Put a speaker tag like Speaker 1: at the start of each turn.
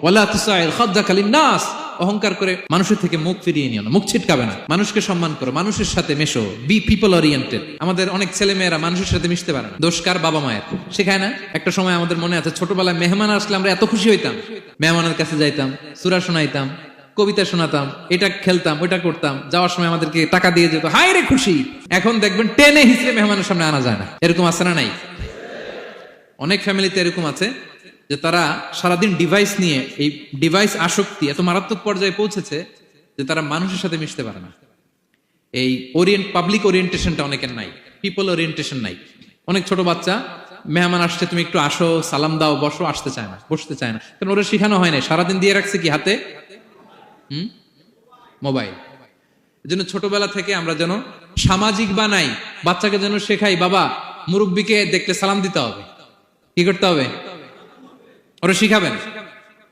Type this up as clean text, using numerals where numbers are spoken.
Speaker 1: ওয়ালা তুসাইর খাদ্দাকা লিন্নাস, অহংকার করে মানুষের থেকে মুখ ফিরিয়ে নিও না, মুখ ছিটকাবে না। মানুষকে সম্মান করো, মানুষের সাথে মেশো, বি পিপল ওরিয়েন্টেড। আমাদের অনেক ছেলে মেয়েরা মানুষের সাথে মিশতে পারে না, দোষ কার? বাবা মায়ের। শেখায় না? একটা সময় আমাদের মনে আছে, ছোটবেলায় মেহমান আসলে আমরা এত খুশি হইতাম, মেহমানের কাছে যাইতাম, সূরা শোনাইতাম, কবিতা শোনাতাম, এটা খেলতাম, ওইটা করতাম, যাওয়ার সময় আমাদেরকে টাকা দিয়ে যেত, হায় রে খুশি। এখন দেখবেন টেনে হিসেবে মেহমানের সামনে আনা যায় না। এরকম আছে না নাই? অনেক ফ্যামিলিতে এরকম আছে যে তারা সারাদিন ডিভাইস নিয়ে, এই ডিভাইস আসক্তি এত মারাত্মক পর্যায়ে পৌঁছেছে যে তারা মানুষের সাথে মিশতে পারে না। এই পাবলিক ওরিয়েন্টেশনটা অনেকের নাই, পিপল ওরিয়েন্টেশন নাই। অনেক ছোট বাচ্চা, মেহমান আসছে, তুমি একটু আসো, সালাম দাও, বসো, আসতে চায় না, বসতে চায় না। কারণ ওরা শিখানো হয় না, সারাদিন দিয়ে রাখছে কি হাতে? মোবাইল। এজন্য ছোটবেলা থেকে আমরা যেন সামাজিক বানাই, বাচ্চাকে যেন শেখাই, বাবা মুরব্বিকে দেখলে সালাম দিতে হবে। কি করতে হবে? ওরা শিখাবেন।